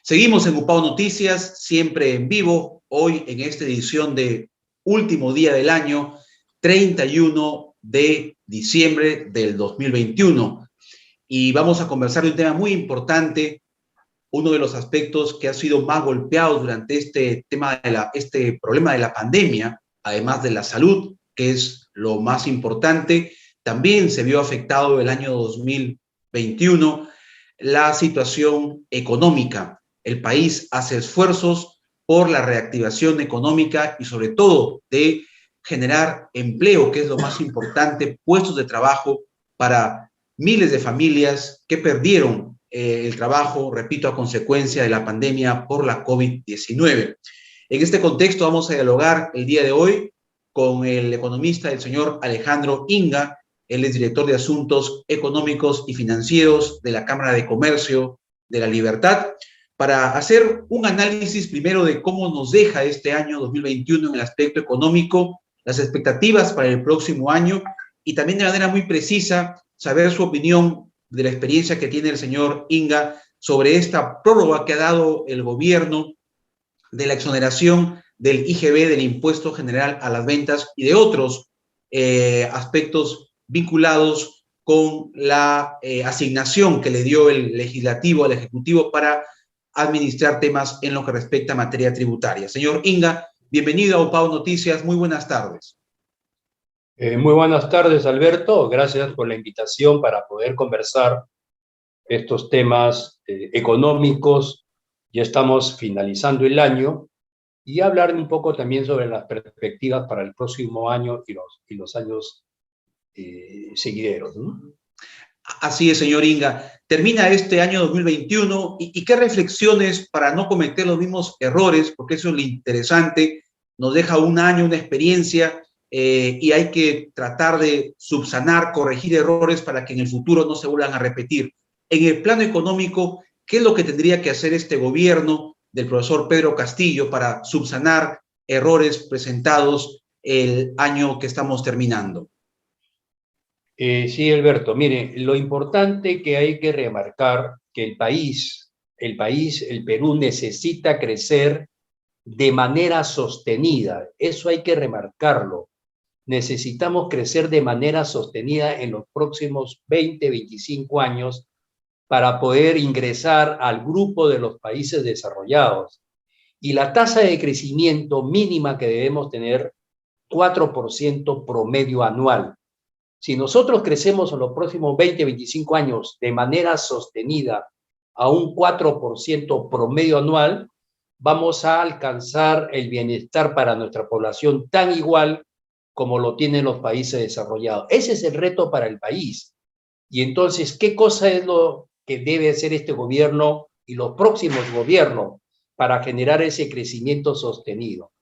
Seguimos en UPAO Noticias, siempre en vivo, hoy en esta edición de último día del año, 31 de diciembre del 2021. Y vamos a conversar de un tema muy importante, uno de los aspectos que ha sido más golpeado durante este problema de la pandemia, además de la salud, que es lo más importante. También se vio afectado el año 2021 la situación económica. El país hace esfuerzos por la reactivación económica y sobre todo de generar empleo, que es lo más importante, puestos de trabajo para miles de familias que perdieron el trabajo, repito, a consecuencia de la pandemia por la COVID-19. En este contexto vamos a dialogar el día de hoy con el economista, el señor Alejandro Inga. Él es director de Asuntos Económicos y Financieros de la Cámara de Comercio de La Libertad, para hacer un análisis primero de cómo nos deja este año 2021 en el aspecto económico, las expectativas para el próximo año y también de manera muy precisa saber su opinión de la experiencia que tiene el señor Inga sobre esta prórroga que ha dado el gobierno de la exoneración del IGB, del Impuesto General a las Ventas y de otros aspectos vinculados con la asignación que le dio el legislativo al ejecutivo para administrar temas en lo que respecta a materia tributaria. Señor Inga, bienvenido a UPAO Noticias, muy buenas tardes. Muy buenas tardes, Alberto. Gracias por la invitación para poder conversar estos temas económicos. Ya estamos finalizando el año y hablar un poco también sobre las perspectivas para el próximo año y los años seguideros, ¿no? Así es, señor Inga. Termina este año 2021 y qué reflexiones para no cometer los mismos errores, porque eso es lo interesante, nos deja un año, una experiencia y hay que tratar de subsanar, corregir errores para que en el futuro no se vuelvan a repetir. En el plano económico, ¿qué es lo que tendría que hacer este gobierno del profesor Pedro Castillo para subsanar errores presentados el año que estamos terminando? Sí, Alberto, mire, lo importante que hay que remarcar que el Perú necesita crecer de manera sostenida. Eso hay que remarcarlo. Necesitamos crecer de manera sostenida en los próximos 20, 25 años para poder ingresar al grupo de los países desarrollados. Y la tasa de crecimiento mínima que debemos tener, 4% promedio anual. Si nosotros crecemos en los próximos 20, 25 años de manera sostenida a un 4% promedio anual, vamos a alcanzar el bienestar para nuestra población tan igual como lo tienen los países desarrollados. Ese es el reto para el país. Y entonces, ¿qué cosa es lo que debe hacer este gobierno y los próximos gobiernos para generar ese crecimiento sostenido?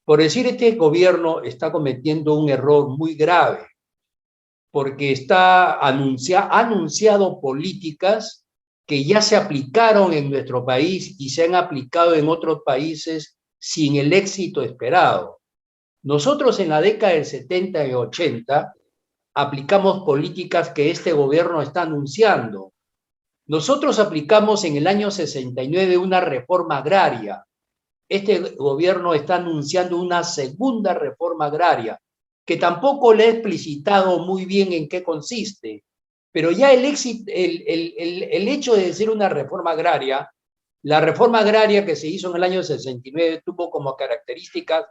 Por decir, este gobierno está cometiendo un error muy grave, porque ha anunciado políticas que ya se aplicaron en nuestro país y se han aplicado en otros países sin el éxito esperado. Nosotros en la década del 70 y 80 aplicamos políticas que este gobierno está anunciando. Nosotros aplicamos en el año 69 una reforma agraria. Este gobierno está anunciando una segunda reforma agraria, que tampoco le he explicitado muy bien en qué consiste, pero ya el hecho de decir una reforma agraria, la reforma agraria que se hizo en el año 69 tuvo como características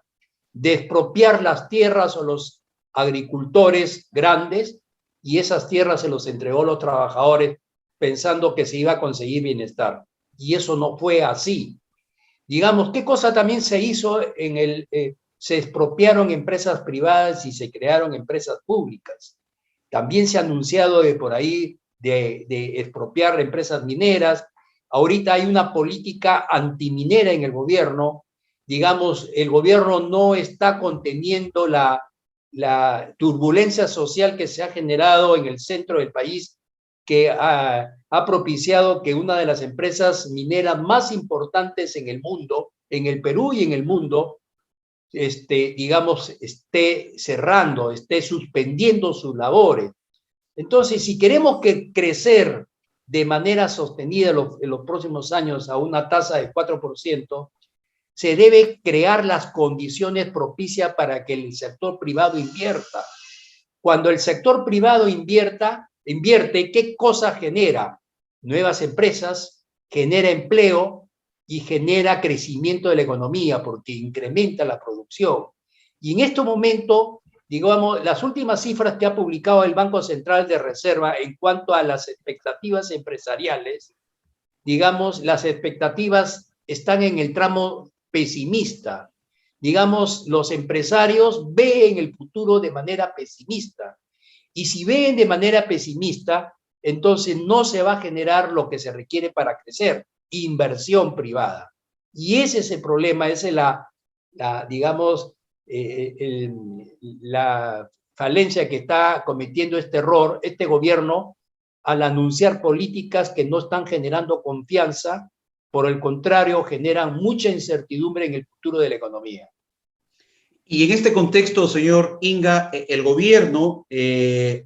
de expropiar las tierras o los agricultores grandes, y esas tierras se los entregó a los trabajadores pensando que se iba a conseguir bienestar. Y eso no fue así. Digamos, ¿qué cosa también se hizo se expropiaron empresas privadas y se crearon empresas públicas? También se ha anunciado por ahí de expropiar empresas mineras. Ahorita hay una política antiminera en el gobierno. Digamos, el gobierno no está conteniendo la turbulencia social que se ha generado en el centro del país, que ha propiciado que una de las empresas mineras más importantes en el mundo, en el Perú y en el mundo, digamos, esté cerrando, esté suspendiendo sus labores. Entonces, si queremos crecer de manera sostenida en los próximos años a una tasa de 4%, se debe crear las condiciones propicias para que el sector privado invierta. Cuando el sector privado invierte, ¿qué cosa genera? Nuevas empresas, genera empleo y genera crecimiento de la economía porque incrementa la producción. Y en este momento, digamos, las últimas cifras que ha publicado el Banco Central de Reserva en cuanto a las expectativas empresariales, digamos, las expectativas están en el tramo pesimista. Digamos, los empresarios ven el futuro de manera pesimista. Y si ven de manera pesimista, entonces no se va a generar lo que se requiere para crecer, inversión privada. Y ese es el problema, esa es digamos, la falencia que está cometiendo este error, este gobierno, al anunciar políticas que no están generando confianza, por el contrario, generan mucha incertidumbre en el futuro de la economía. Y en este contexto, señor Inga, el gobierno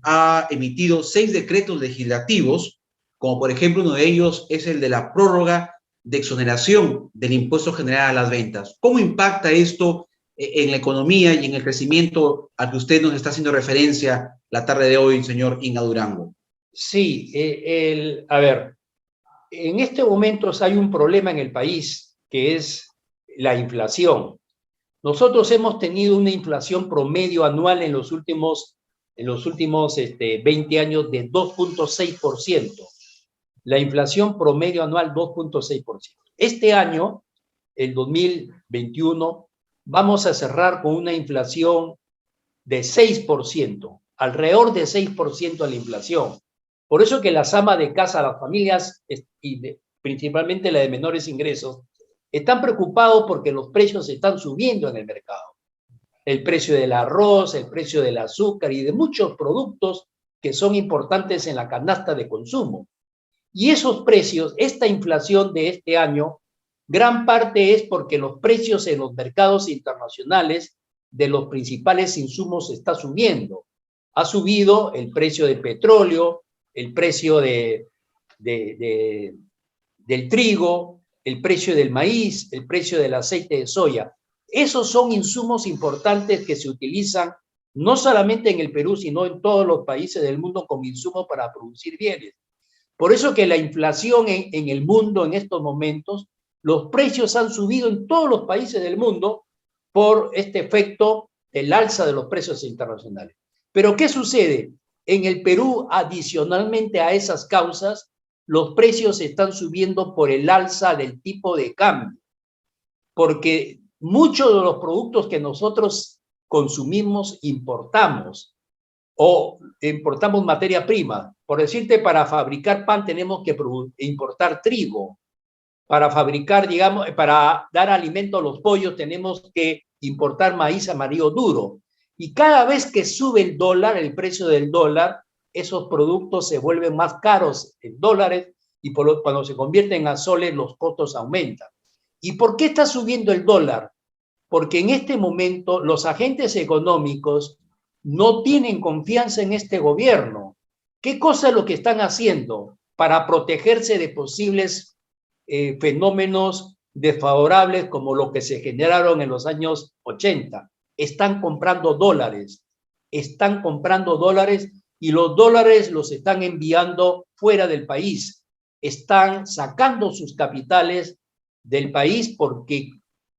ha emitido 6 decretos legislativos, como por ejemplo uno de ellos es el de la prórroga de exoneración del impuesto general a las ventas. ¿Cómo impacta esto en la economía y en el crecimiento al que usted nos está haciendo referencia la tarde de hoy, señor Inga Durango? Sí, a ver, en este momento hay un problema en el país que es la inflación. Nosotros hemos tenido una inflación promedio anual en los últimos 20 años de 2.6%. La inflación promedio anual 2.6%. Este año, el 2021, vamos a cerrar con una inflación de 6%, alrededor de 6% a la inflación. Por eso que las amas de casa, las familias, y principalmente la de menores ingresos, están preocupados porque los precios están subiendo en el mercado. El precio del arroz, el precio del azúcar y de muchos productos que son importantes en la canasta de consumo. Y esos precios, esta inflación de este año, gran parte es porque los precios en los mercados internacionales de los principales insumos está subiendo. Ha subido el precio del petróleo, el precio del trigo, el precio del maíz, el precio del aceite de soya. Esos son insumos importantes que se utilizan no solamente en el Perú, sino en todos los países del mundo como insumos para producir bienes. Por eso que la inflación en el mundo en estos momentos, los precios han subido en todos los países del mundo por este efecto del alza de los precios internacionales. Pero ¿qué sucede? En el Perú, adicionalmente a esas causas, los precios están subiendo por el alza del tipo de cambio, porque muchos de los productos que nosotros consumimos importamos o importamos materia prima. Por decirte, para fabricar pan tenemos que importar trigo. Para fabricar, digamos, para dar alimento a los pollos tenemos que importar maíz amarillo duro. Y cada vez que sube el dólar, el precio del dólar, esos productos se vuelven más caros en dólares y cuando se convierten a soles los costos aumentan. ¿Y por qué está subiendo el dólar? Porque en este momento los agentes económicos no tienen confianza en este gobierno. ¿Qué cosa es lo que están haciendo para protegerse de posibles fenómenos desfavorables como los que se generaron en los años 80? Están comprando dólares y los dólares los están enviando fuera del país. Están sacando sus capitales del país porque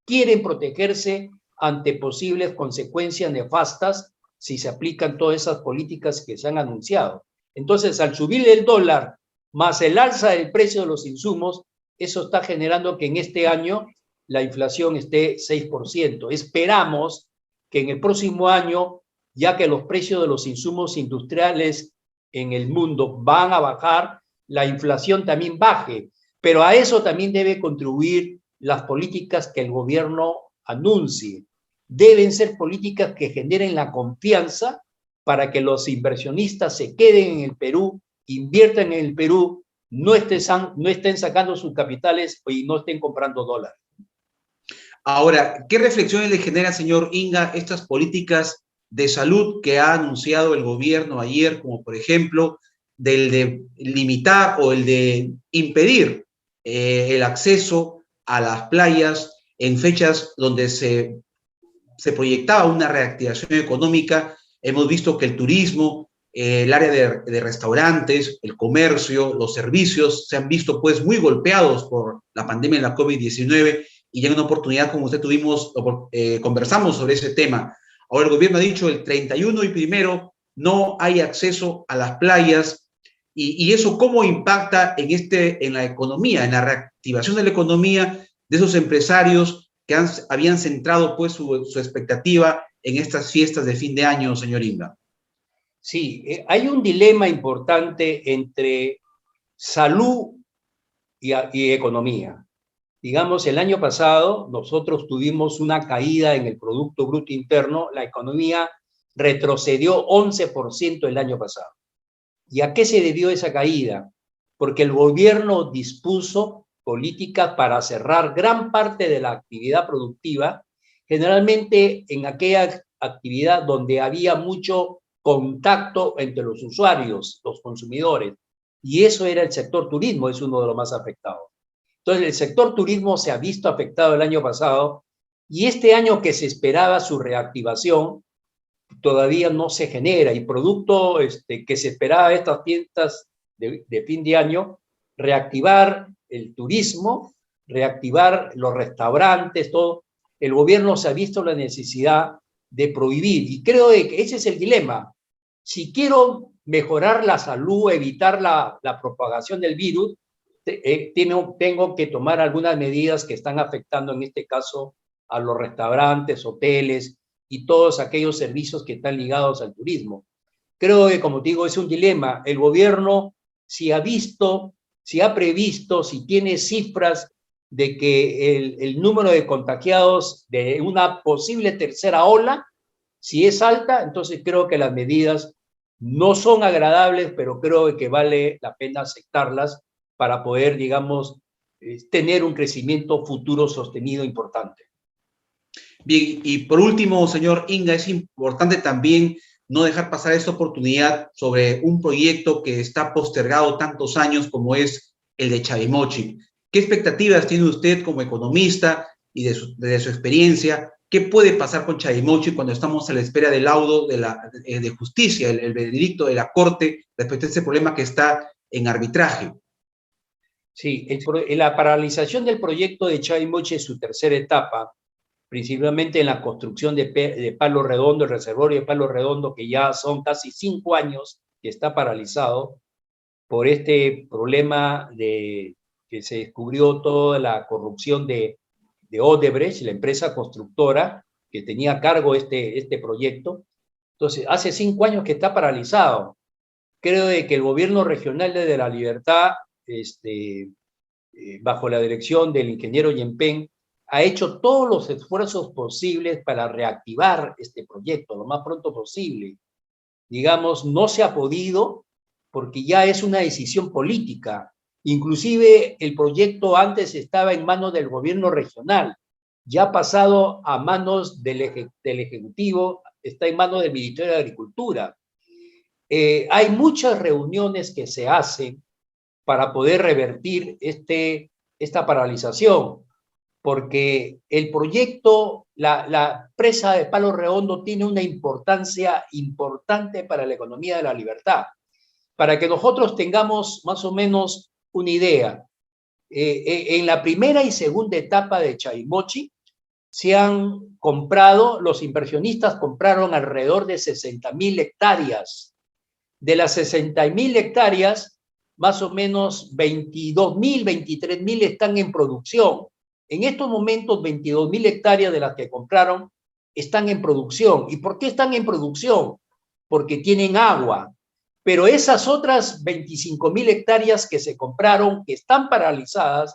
quieren protegerse ante posibles consecuencias nefastas si se aplican todas esas políticas que se han anunciado. Entonces, al subir el dólar más el alza del precio de los insumos, eso está generando que en este año la inflación esté 6%. Esperamos que en el próximo año, ya que los precios de los insumos industriales en el mundo van a bajar, la inflación también baje. Pero a eso también debe contribuir las políticas que el gobierno anuncie. Deben ser políticas que generen la confianza para que los inversionistas se queden en el Perú, inviertan en el Perú, no estén sacando sus capitales y no estén comprando dólares. Ahora, ¿qué reflexiones le genera, señor Inga, estas políticas de salud que ha anunciado el gobierno ayer, como por ejemplo del de limitar o el de impedir el acceso a las playas en fechas donde se proyectaba una reactivación económica. Hemos visto que el turismo, el área de restaurantes, el comercio, los servicios se han visto pues muy golpeados por la pandemia de la COVID-19 y ya en una oportunidad como usted tuvimos, conversamos sobre ese tema. Ahora el gobierno ha dicho el 31 y primero no hay acceso a las playas y eso cómo impacta en la economía, en la reactivación de la economía de esos empresarios que habían centrado pues su expectativa en estas fiestas de fin de año, señor Inga. Sí, hay un dilema importante entre salud y economía. Digamos, el año pasado nosotros tuvimos una caída en el Producto Bruto Interno, la economía retrocedió 11% el año pasado. ¿Y a qué se debió esa caída? Porque el gobierno dispuso políticas para cerrar gran parte de la actividad productiva, generalmente en aquella actividad donde había mucho contacto entre los usuarios, los consumidores, y eso era el sector turismo, es uno de los más afectados. Entonces, el sector turismo se ha visto afectado el año pasado y este año que se esperaba su reactivación todavía no se genera y producto que se esperaba de estas fiestas de fin de año, reactivar el turismo, reactivar los restaurantes, todo, el gobierno se ha visto la necesidad de prohibir y creo que ese es el dilema. Si quiero mejorar la salud, evitar la propagación del virus, tengo que tomar algunas medidas que están afectando en este caso a los restaurantes, hoteles y todos aquellos servicios que están ligados al turismo. Creo que, como te digo, es un dilema. El gobierno, si ha visto, si ha previsto, si tiene cifras de que el número de contagiados de una posible tercera ola, si es alta, entonces creo que las medidas no son agradables, pero creo que vale la pena aceptarlas para poder, digamos, tener un crecimiento futuro sostenido importante. Bien, y por último, señor Inga, es importante también no dejar pasar esta oportunidad sobre un proyecto que está postergado tantos años como es el de Chavimochi. ¿Qué expectativas tiene usted como economista y de su experiencia? ¿Qué puede pasar con Chavimochi cuando estamos a la espera del laudo de justicia, el veredicto de la Corte respecto a este problema que está en arbitraje? Sí, la paralización del proyecto de Chavimochi es su tercera etapa, principalmente en la construcción de Palo Redondo, el reservorio de Palo Redondo, que ya son casi 5 años que está paralizado por este problema de que se descubrió toda la corrupción de Odebrecht, la empresa constructora que tenía a cargo este proyecto. Entonces, hace 5 años que está paralizado. Creo que el gobierno regional de La Libertad, bajo la dirección del ingeniero Yempén, ha hecho todos los esfuerzos posibles para reactivar este proyecto lo más pronto posible. Digamos, no se ha podido porque ya es una decisión política. Inclusive el proyecto antes estaba en manos del gobierno regional, ya ha pasado a manos del Ejecutivo, está en manos del Ministerio de Agricultura. Hay muchas reuniones que se hacen para poder revertir esta paralización, porque el proyecto, la presa de Palo Redondo tiene una importancia importante para la economía de La Libertad. Para que nosotros tengamos más o menos una idea, en la primera y segunda etapa de Chavimochi se han comprado, los inversionistas compraron alrededor de 60.000 hectáreas. De las 60.000 hectáreas, más o menos 22.000, 23.000 están en producción. En estos momentos, 22.000 hectáreas de las que compraron están en producción. ¿Y por qué están en producción? Porque tienen agua. Pero esas otras 25.000 hectáreas que se compraron, que están paralizadas,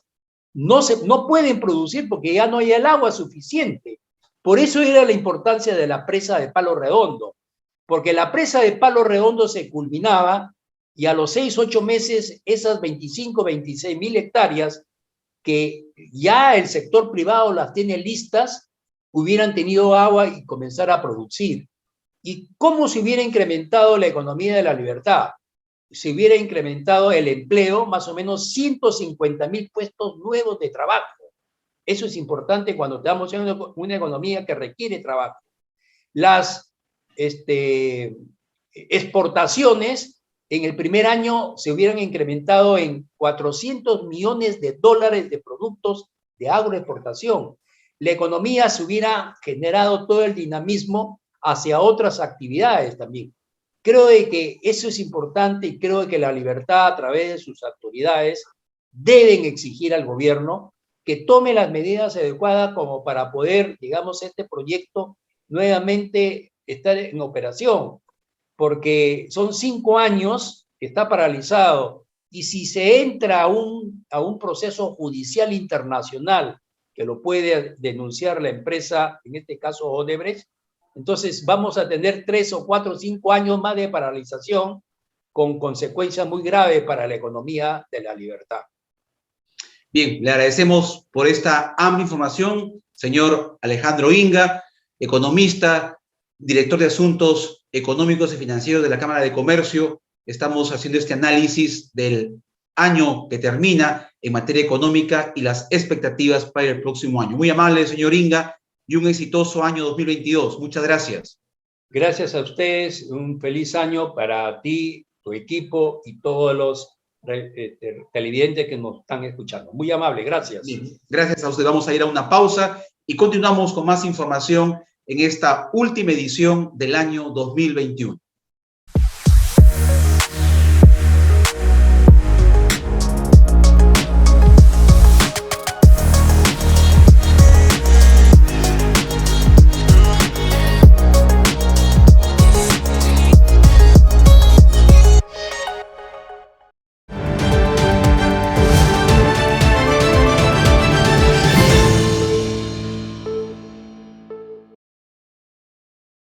no pueden producir porque ya no hay el agua suficiente. Por eso era la importancia de la presa de Palo Redondo, porque la presa de Palo Redondo se culminaba y a los 6, 8 meses esas 25, 26.000 hectáreas que ya el sector privado las tiene listas, hubieran tenido agua y comenzar a producir. ¿Y cómo se hubiera incrementado la economía de La Libertad? se hubiera incrementado el empleo, más o menos 150.000 puestos nuevos de trabajo. Eso es importante cuando estamos en una economía que requiere trabajo. Las exportaciones en el primer año se hubieran incrementado en 400 millones de dólares de productos de agroexportación. La economía se hubiera generado todo el dinamismo hacia otras actividades también. Creo de que eso es importante y creo de que la libertad a través de sus autoridades deben exigir al gobierno que tome las medidas adecuadas como para poder, digamos, este proyecto nuevamente estar en operación, porque son 5 años que está paralizado y si se entra a un proceso judicial internacional que lo puede denunciar la empresa, en este caso Odebrecht, entonces vamos a tener 3 o 4 o 5 años más de paralización con consecuencias muy graves para la economía de la libertad. Bien, le agradecemos por esta amplia información, señor Alejandro Inga, economista, director de Asuntos Económicos y Financieros de la Cámara de Comercio. Estamos haciendo este análisis del año que termina en materia económica y las expectativas para el próximo año. Muy amable, señor Inga, y un exitoso año 2022. Muchas gracias. Gracias a ustedes, un feliz año para ti, tu equipo y todos los televidentes que nos están escuchando. Muy amable, gracias. Bien, gracias a usted. Vamos a ir a una pausa y continuamos con más información en esta última edición del año 2021.